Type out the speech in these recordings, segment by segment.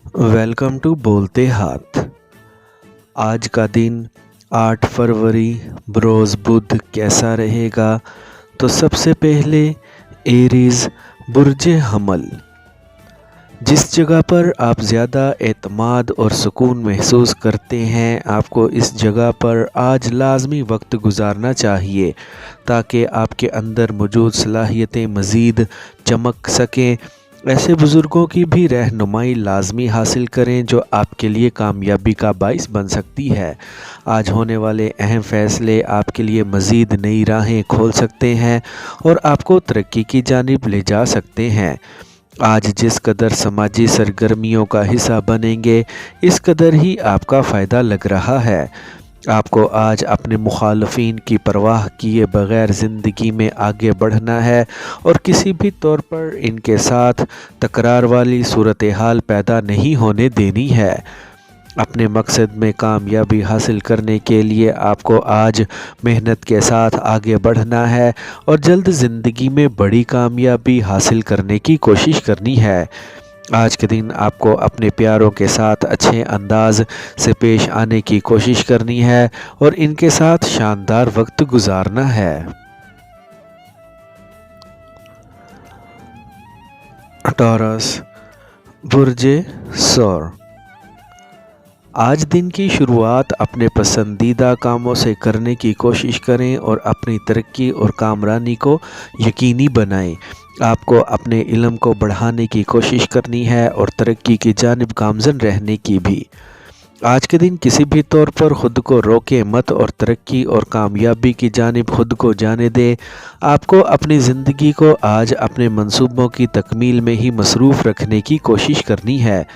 Welcome to बोलते हाथ। आज का दिन 8 फरवरी बरोज़ बुध कैसा रहेगा? तो सबसे पहले एरीज़ बुर्ज हमल। जिस जगह पर आप ज़्यादा एतमाद और सुकून महसूस करते हैं, आपको इस जगह पर आज लाजमी वक्त गुजारना चाहिए ताकि आपके अंदर मौजूद सलाहियतें मज़ीद चमक सकें। ऐसे बुज़ुर्गों की भी रहनुमाई लाजमी हासिल करें जो आपके लिए कामयाबी का बाइस बन सकती है। आज होने वाले अहम फ़ैसले आपके लिए मज़ीद नई राहें खोल सकते हैं और आपको तरक्की की जानिब ले जा सकते हैं। आज जिस कदर समाजी सरगर्मियों का हिस्सा बनेंगे, इस कदर ही आपका फ़ायदा लग रहा है। आपको आज अपने मुखालफिन की परवाह किए बग़ैर ज़िंदगी में आगे बढ़ना है और किसी भी तौर पर इनके साथ तकरार वाली सूरत हाल पैदा नहीं होने देनी है। अपने मकसद में कामयाबी हासिल करने के लिए आपको आज मेहनत के साथ आगे बढ़ना है और जल्द ज़िंदगी में बड़ी कामयाबी हासिल करने की कोशिश करनी है। आज के दिन आपको अपने प्यारों के साथ अच्छे अंदाज से पेश आने की कोशिश करनी है और इनके साथ शानदार वक्त गुजारना है। टॉरस बुर्ज सौर। आज दिन की शुरुआत अपने पसंदीदा कामों से करने की कोशिश करें और अपनी तरक्की और कामरानी को यकीनी बनाएं। आपको अपने इल्म को बढ़ाने की कोशिश करनी है और तरक्की की जानिब गामज़न रहने की भी। आज के दिन किसी भी तौर पर ख़ुद को रोके मत और तरक्की और कामयाबी की जानिब ख़ुद को जाने दें। आपको अपनी ज़िंदगी को आज अपने मंसूबों की तकमील में ही मसरूफ़ रखने की कोशिश करनी है।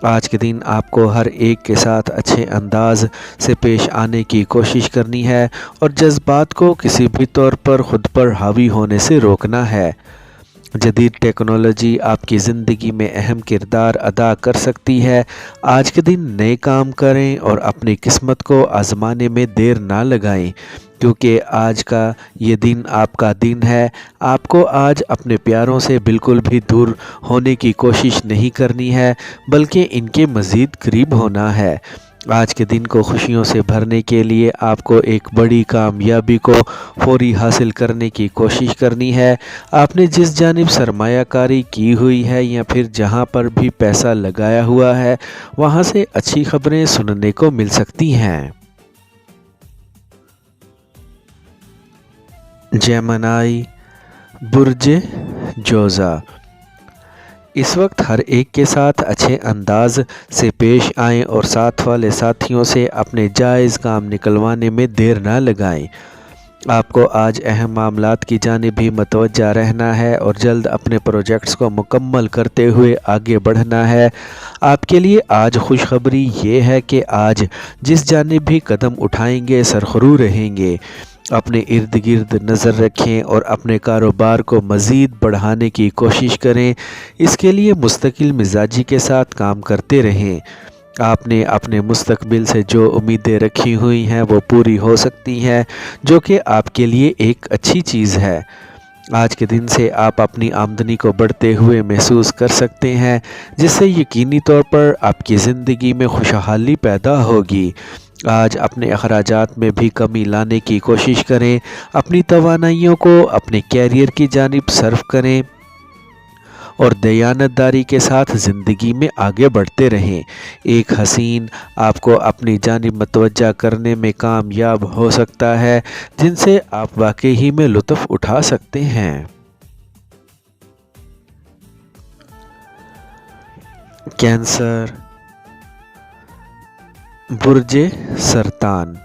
आज के दिन आपको हर एक के साथ अच्छे अंदाज से पेश आने की कोशिश करनी है और जज्बात को किसी भी तौर पर ख़ुद पर हावी होने से रोकना है। जदीद टेक्नोलॉजी आपकी ज़िंदगी में अहम किरदार अदा कर सकती है। आज के दिन नए काम करें और अपनी किस्मत को आजमाने में देर ना लगाएं, क्योंकि आज का ये दिन आपका दिन है। आपको आज अपने प्यारों से बिल्कुल भी दूर होने की कोशिश नहीं करनी है, बल्कि इनके मज़ीद करीब होना है। आज के दिन को खुशियों से भरने के लिए आपको एक बड़ी कामयाबी को फौरी हासिल करने की कोशिश करनी है। आपने जिस जानिब सरमायाकारी की हुई है या फिर जहां पर भी पैसा लगाया हुआ है, वहां से अच्छी खबरें सुनने को मिल सकती हैं। जेमिनी बुर्ज जोज़ा। इस वक्त हर एक के साथ अच्छे अंदाज से पेश आएं और साथ वाले साथियों से अपने जायज़ काम निकलवाने में देर ना लगाएं। आपको आज अहम मामलात की जानिब भी मतवज्जा रहना है और जल्द अपने प्रोजेक्ट्स को मुकम्मल करते हुए आगे बढ़ना है। आपके लिए आज खुशखबरी ये है कि आज जिस जानिब भी कदम उठाएंगे सरखरू रहेंगे। अपने इर्द गिर्द नज़र रखें और अपने कारोबार को मज़ीद बढ़ाने की कोशिश करें। इसके लिए मुस्तकिल मिजाजी के साथ काम करते रहें। आपने अपने मुस्तकबिल से जो उम्मीदें रखी हुई हैं वो पूरी हो सकती हैं, जो कि आपके लिए एक अच्छी चीज़ है। आज के दिन से आप अपनी आमदनी को बढ़ते हुए महसूस कर सकते हैं, जिससे यकीनी तौर पर आपकी ज़िंदगी में खुशहाली पैदा होगी। आज अपने अखराजात में भी कमी लाने की कोशिश करें। अपनी तवानाइयों को अपने कैरियर की जानिब सर्फ करें और दयानतदारी के साथ ज़िंदगी में आगे बढ़ते रहें। एक हसीन आपको अपनी जानिब मतवज्जा करने में कामयाब हो सकता है, जिनसे आप वाकई ही में लुत्फ़ उठा सकते हैं। कैंसर बुर्ज सरतान।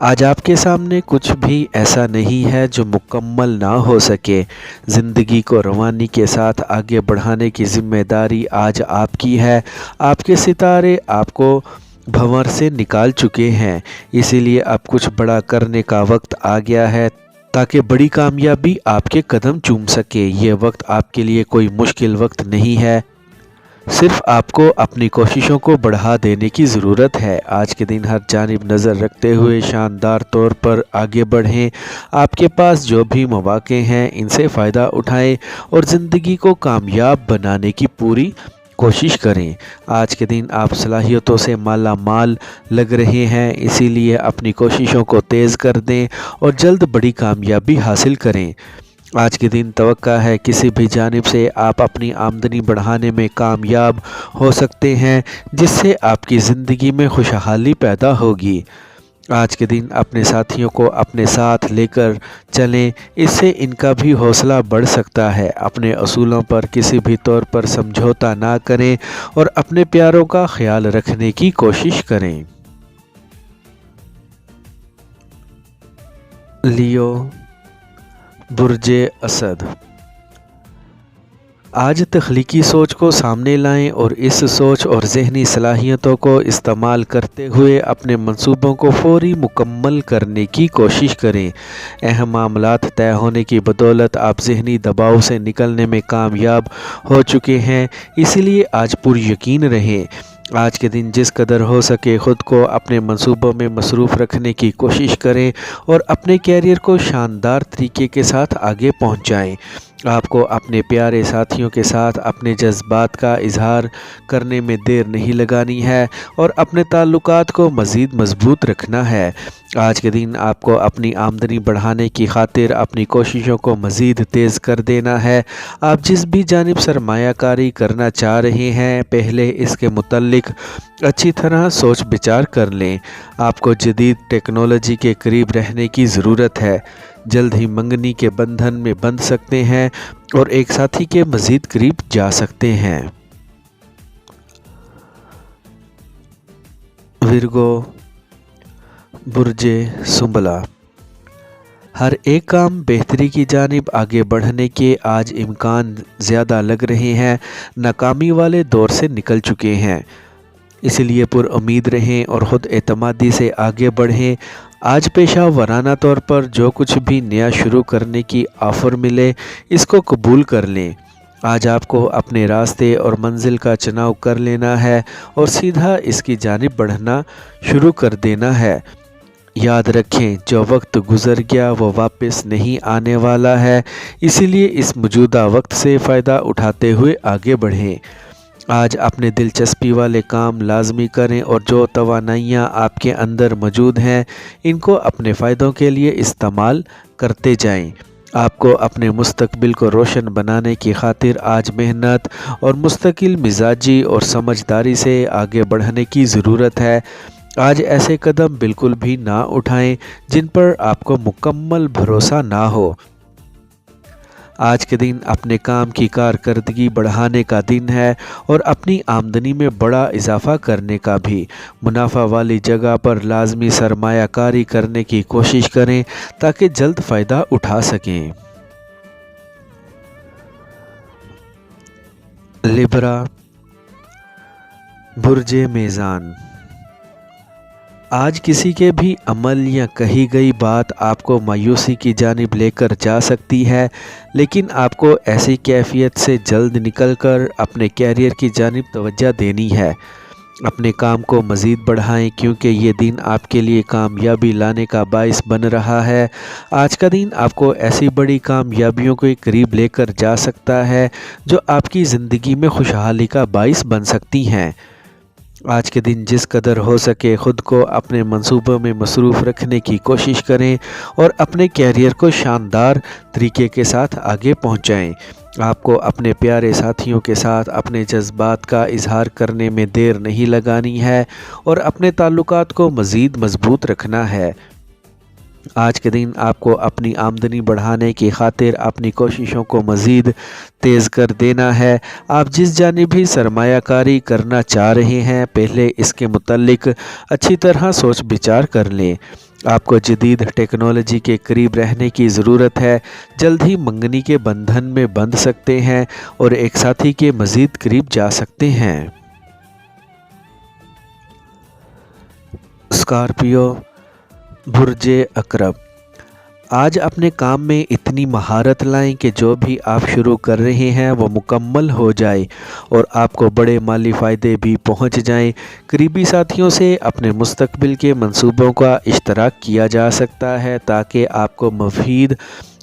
आज आपके सामने कुछ भी ऐसा नहीं है जो मुकम्मल ना हो सके। ज़िंदगी को रवानी के साथ आगे बढ़ाने की ज़िम्मेदारी आज आपकी है। आपके सितारे आपको भंवर से निकाल चुके हैं, इसीलिए अब कुछ बड़ा करने का वक्त आ गया है ताकि बड़ी कामयाबी आपके कदम चूम सके। ये वक्त आपके लिए कोई मुश्किल वक्त नहीं है, सिर्फ आपको अपनी कोशिशों को बढ़ा देने की ज़रूरत है। आज के दिन हर जानिब नज़र रखते हुए शानदार तौर पर आगे बढ़ें। आपके पास जो भी मौक़े हैं इनसे फ़ायदा उठाएं और ज़िंदगी को कामयाब बनाने की पूरी कोशिश करें। आज के दिन आप सलाहियतों से माला माल लग रहे हैं, इसीलिए अपनी कोशिशों को तेज़ कर दें और जल्द बड़ी कामयाबी हासिल करें। आज के दिन तवक्का है किसी भी जानिब से आप अपनी आमदनी बढ़ाने में कामयाब हो सकते हैं, जिससे आपकी ज़िंदगी में खुशहाली पैदा होगी। आज के दिन अपने साथियों को अपने साथ लेकर चलें, इससे इनका भी हौसला बढ़ सकता है। अपने असूलों पर किसी भी तौर पर समझौता ना करें और अपने प्यारों का ख्याल रखने की कोशिश करें। लियो, बुर्जे असद। आज तख्लीकी सोच को सामने लाएं और इस सोच और ज़हनी सलाहियतों को इस्तेमाल करते हुए अपने मंसूबों को फौरी मुकम्मल करने की कोशिश करें। अहम मामलात तय होने की बदौलत आप ज़हनी दबाव से निकलने में कामयाब हो चुके हैं, इसलिए आज पुरयकीन रहें। आज के दिन जिस कदर हो सके ख़ुद को अपने मंसूबों में मसरूफ़ रखने की कोशिश करें और अपने कैरियर को शानदार तरीके के साथ आगे पहुंचाएं। आपको अपने प्यारे साथियों के साथ अपने जज्बात का इजहार करने में देर नहीं लगानी है और अपने ताल्लुकात को मज़ीद मजबूत रखना है। आज के दिन आपको अपनी आमदनी बढ़ाने की खातिर अपनी कोशिशों को मज़ीद तेज़ कर देना है। आप जिस भी जानिब सरमायाकारी करना चाह रहे हैं, पहले इसके मुतल्लिक अच्छी तरह सोच विचार कर लें। आपको जदीद टेक्नोलॉजी के करीब रहने की ज़रूरत है। जल्द ही मंगनी के बंधन में बंध सकते हैं और एक साथी के मज़ीद करीब जा सकते हैं। विर्गो, बुर्जे सुंबला। हर एक काम बेहतरी की जानिब आगे बढ़ने के आज इम्कान ज़्यादा लग रहे हैं। नाकामी वाले दौर से निकल चुके हैं, इसलिए पुरुम्मीद रहें और ख़ुद एतमादी से आगे बढ़ें। आज पेशा वराना तौर पर जो कुछ भी नया शुरू करने की ऑफ़र मिले, इसको कबूल कर लें। आज आपको अपने रास्ते और मंजिल का चुनाव कर लेना है और सीधा इसकी जानिब बढ़ना शुरू कर देना है। याद रखें, जो वक्त गुज़र गया वो वापस नहीं आने वाला है, इसीलिए इस मौजूदा वक्त से फ़ायदा उठाते हुए आगे बढ़ें। आज अपने दिलचस्पी वाले काम लाजमी करें और जो तवानाइयाँ आपके अंदर मौजूद हैं, इनको अपने फ़ायदों के लिए इस्तेमाल करते जाएं। आपको अपने मुस्तकबिल को रोशन बनाने की खातिर आज मेहनत और मुस्तकिल मिजाजी और समझदारी से आगे बढ़ने की ज़रूरत है। आज ऐसे कदम बिल्कुल भी ना उठाएं जिन पर आपको मुकम्मल भरोसा ना हो। आज के दिन अपने काम की कारकर्दगी बढ़ाने का दिन है और अपनी आमदनी में बड़ा इजाफा करने का भी। मुनाफा वाली जगह पर लाजमी सरमायाकारी करने की कोशिश करें ताकि जल्द फ़ायदा उठा सकें। लिब्रा, बुर्जे मेज़ान। आज किसी के भी अमल या कही गई बात आपको मायूसी की जानिब लेकर जा सकती है, लेकिन आपको ऐसी कैफियत से जल्द निकलकर अपने कैरियर की जानिब तवज्जो देनी है। अपने काम को मज़ीद बढ़ाएं क्योंकि ये दिन आपके लिए कामयाबी लाने का बाइस बन रहा है। आज का दिन आपको ऐसी बड़ी कामयाबियों के करीब लेकर जा सकता है जो आपकी ज़िंदगी में खुशहाली का बाइस बन सकती हैं। आज के दिन जिस कदर हो सके ख़ुद को अपने मंसूबों में मसरूफ़ रखने की कोशिश करें और अपने कैरियर को शानदार तरीके के साथ आगे पहुंचाएं। आपको अपने प्यारे साथियों के साथ अपने जज्बात का इजहार करने में देर नहीं लगानी है और अपने ताल्लुकात को मज़ीद मजबूत रखना है। आज के दिन आपको अपनी आमदनी बढ़ाने की खातिर अपनी कोशिशों को मज़ीद तेज़ कर देना है। आप जिस जानिब भी सरमायाकारी करना चाह रहे हैं, पहले इसके मुतल्लिक अच्छी तरह सोच विचार कर लें। आपको जदीद टेक्नोलॉजी के करीब रहने की ज़रूरत है। जल्द ही मंगनी के बंधन में बंध सकते हैं और एक साथी के मज़ीद करीब जा सकते हैं। स्कॉर्पियो, बुर्जे अकरब। आज अपने काम में इतनी महारत लाएं कि जो भी आप शुरू कर रहे हैं वो मुकम्मल हो जाए और आपको बड़े माली फ़ायदे भी पहुंच जाएं। करीबी साथियों से अपने मुस्तकबिल के मंसूबों का इश्तराक किया जा सकता है ताकि आपको मुफीद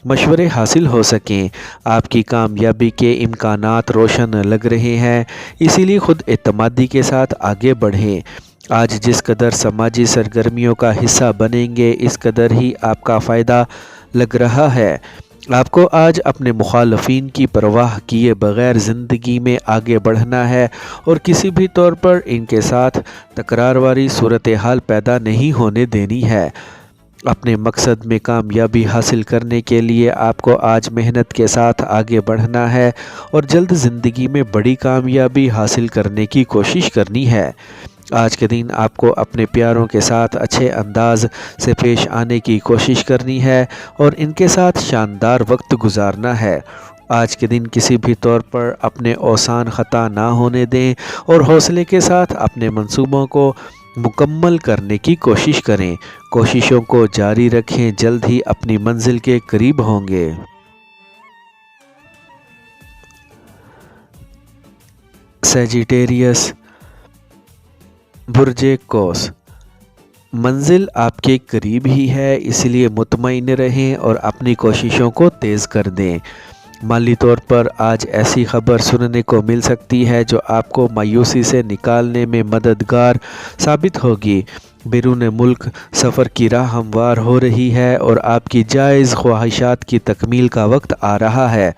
मशवरे हासिल हो सकें। आपकी कामयाबी के इम्कानात रोशन लग रहे हैं, इसीलिए खुद एतमादी के साथ आगे बढ़ें। आज जिस कदर समाजी सरगर्मियों का हिस्सा बनेंगे, इस कदर ही आपका फ़ायदा लग रहा है। आपको आज अपने मुखालफिन की परवाह किए बग़ैर ज़िंदगी में आगे बढ़ना है और किसी भी तौर पर इनके साथ तकरार वाली सूरत हाल पैदा नहीं होने देनी है। अपने मकसद में कामयाबी हासिल करने के लिए आपको आज मेहनत के साथ आगे बढ़ना है और जल्द ज़िंदगी में बड़ी कामयाबी हासिल करने की कोशिश करनी है। आज के दिन आपको अपने प्यारों के साथ अच्छे अंदाज से पेश आने की कोशिश करनी है और इनके साथ शानदार वक्त गुजारना है। आज के दिन किसी भी तौर पर अपने औसान ख़ता ना होने दें और हौसले के साथ अपने मंसूबों को मुकम्मल करने की कोशिश करें। कोशिशों को जारी रखें, जल्द ही अपनी मंजिल के करीब होंगे। सजिटेरियस, बुर्जे कौस, मंजिल आपके करीब ही है, इसलिए मुतमईन रहें और अपनी कोशिशों को तेज़ कर दें। माली तौर पर आज ऐसी खबर सुनने को मिल सकती है जो आपको मायूसी से निकालने में मददगार साबित होगी। बैरून मुल्क सफ़र की राह हमवार हो रही है और आपकी जायज़ ख्वाहिशात की तकमील का वक्त आ रहा है।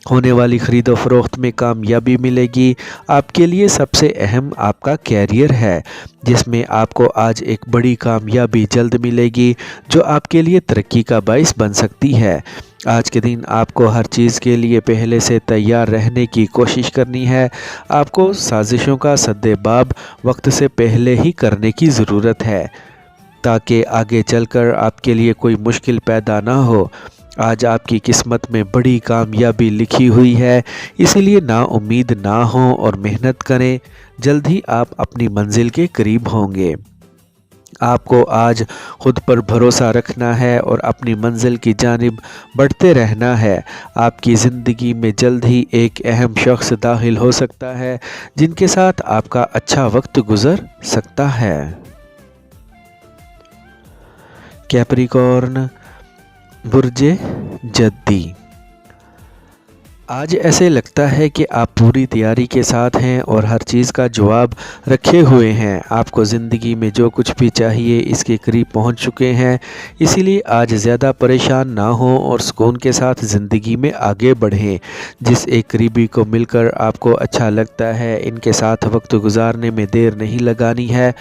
होने वाली ख़रीदो फ़रोख्त में कामयाबी मिलेगी। आपके लिए सबसे अहम आपका कैरियर है, जिसमें आपको आज एक बड़ी कामयाबी जल्द मिलेगी जो आपके लिए तरक्की का बाइस बन सकती है। आज के दिन आपको हर चीज़ के लिए पहले से तैयार रहने की कोशिश करनी है। आपको साजिशों का सद्देबाब वक्त से पहले ही करने की ज़रूरत है, ताकि आगे चलकर आपके लिए कोई मुश्किल पैदा ना हो। आज आपकी किस्मत में बड़ी कामयाबी लिखी हुई है, इसीलिए नाउम्मीद ना हों और मेहनत करें। जल्द ही आप अपनी मंजिल के करीब होंगे। आपको आज खुद पर भरोसा रखना है और अपनी मंजिल की जानिब बढ़ते रहना है। आपकी ज़िंदगी में जल्द ही एक अहम शख्स दाखिल हो सकता है, जिनके साथ आपका अच्छा वक्त गुज़र सकता है। कैप्रिकॉर्न, बुर्जे जद्दी, आज ऐसे लगता है कि आप पूरी तैयारी के साथ हैं और हर चीज़ का जवाब रखे हुए हैं। आपको ज़िंदगी में जो कुछ भी चाहिए इसके करीब पहुंच चुके हैं, इसीलिए आज ज़्यादा परेशान ना हों और सुकून के साथ ज़िंदगी में आगे बढ़ें। जिस एक करीबी को मिलकर आपको अच्छा लगता है, इनके साथ वक्त गुजारने में देर नहीं लगानी है।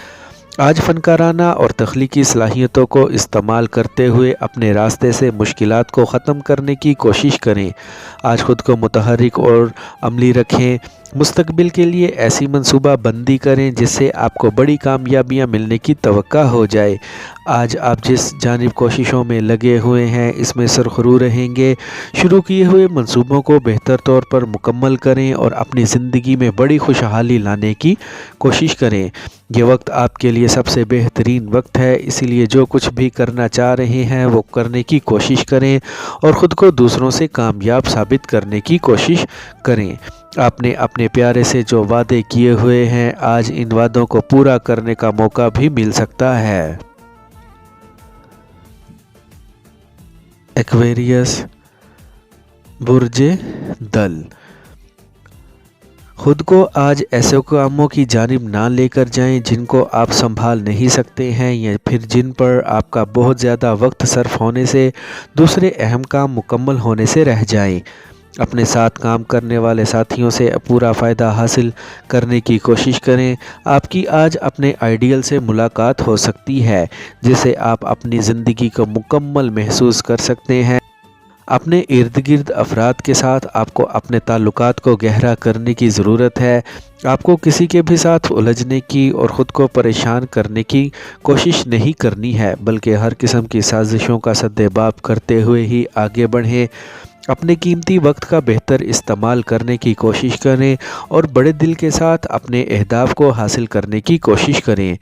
आज फ़नकाराना और तख्लीकी सलाहियतों को इस्तेमाल करते हुए अपने रास्ते से मुश्किलात को ख़त्म करने की कोशिश करें। आज ख़ुद को मुतहर्रिक और अमली रखें। मुस्तकबिल के लिए ऐसी मंसूबा बंदी करें जिससे आपको बड़ी कामयाबियां मिलने की तवक्का हो जाए। आज आप जिस जानिब कोशिशों में लगे हुए हैं, इसमें सरखरू रहेंगे। शुरू किए हुए मंसूबों को बेहतर तौर पर मुकम्मल करें और अपनी ज़िंदगी में बड़ी खुशहाली लाने की कोशिश करें। ये वक्त आपके लिए सबसे बेहतरीन वक्त है, इसीलिए जो कुछ भी करना चाह रहे हैं वो करने की कोशिश करें और ख़ुद को दूसरों से कामयाब साबित करने की कोशिश करें। आपने अपने प्यारे से जो वादे किए हुए हैं, आज इन वादों को पूरा करने का मौका भी मिल सकता है। एक्वेरियस, बुर्जे दल, खुद को आज ऐसे कामों की जानिब ना लेकर जाएं जिनको आप संभाल नहीं सकते हैं या फिर जिन पर आपका बहुत ज़्यादा वक्त सर्फ होने से दूसरे अहम काम मुकम्मल होने से रह जाएं। अपने साथ काम करने वाले साथियों से पूरा फ़ायदा हासिल करने की कोशिश करें। आपकी आज अपने आइडियल से मुलाकात हो सकती है, जिसे आप अपनी ज़िंदगी को मुकम्मल महसूस कर सकते हैं। अपने इर्द गिर्द अफराद के साथ आपको अपने ताल्लुकात को गहरा करने की ज़रूरत है। आपको किसी के भी साथ उलझने की और ख़ुद को परेशान करने की कोशिश नहीं करनी है, बल्कि हर किस्म की साजिशों का सद्देबाब करते हुए ही आगे बढ़ें। अपने कीमती वक्त का बेहतर इस्तेमाल करने की कोशिश करें और बड़े दिल के साथ अपने अहदाफ को हासिल करने की कोशिश करें।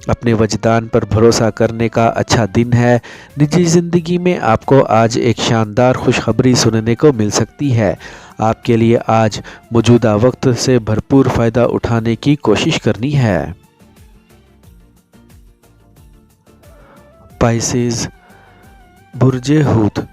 अपने वजदान पर भरोसा करने का अच्छा दिन है। निजी ज़िंदगी में आपको आज एक शानदार खुशखबरी सुनने को मिल सकती है। आपके लिए आज मौजूदा वक्त से भरपूर फ़ायदा उठाने की कोशिश करनी है। पाइसेस, बुर्जे हूत,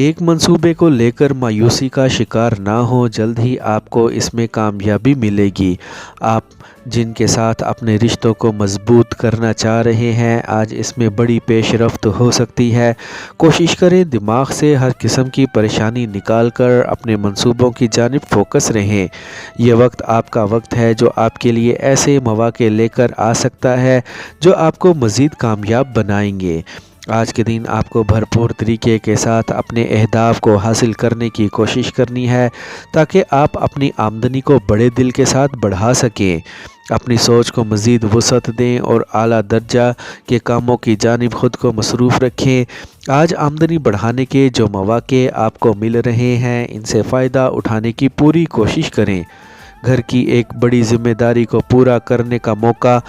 एक मंसूबे को लेकर मायूसी का शिकार ना हो, जल्द ही आपको इसमें कामयाबी मिलेगी। आप जिनके साथ अपने रिश्तों को मजबूत करना चाह रहे हैं, आज इसमें बड़ी पेशरफ्त हो सकती है। कोशिश करें दिमाग से हर किस्म की परेशानी निकाल कर अपने मंसूबों की जानिब फोकस रहें। यह वक्त आपका वक्त है जो आपके लिए ऐसे मौके लेकर आ सकता है जो आपको मज़ीद कामयाब बनाएंगे। आज के दिन आपको भरपूर तरीके के साथ अपने अहदाफ को हासिल करने की कोशिश करनी है ताकि आप अपनी आमदनी को बड़े दिल के साथ बढ़ा सकें। अपनी सोच को मज़ीद वसअत दें और आला दर्जा के कामों की जानिब ख़ुद को मसरूफ़ रखें। आज आमदनी बढ़ाने के जो मौके आपको मिल रहे हैं, इनसे फ़ायदा उठाने की पूरी कोशिश करें। घर की एक बड़ी ज़िम्मेदारी को पूरा करने का मौका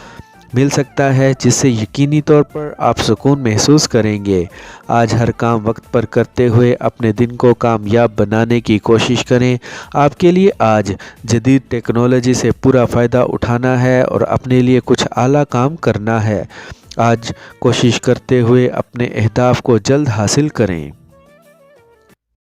मिल सकता है जिससे यकीनी तौर पर आप सुकून महसूस करेंगे। आज हर काम वक्त पर करते हुए अपने दिन को कामयाब बनाने की कोशिश करें। आपके लिए आज जदीद टेक्नोलॉजी से पूरा फ़ायदा उठाना है और अपने लिए कुछ आला काम करना है। आज कोशिश करते हुए अपने अहदाफ को जल्द हासिल करें।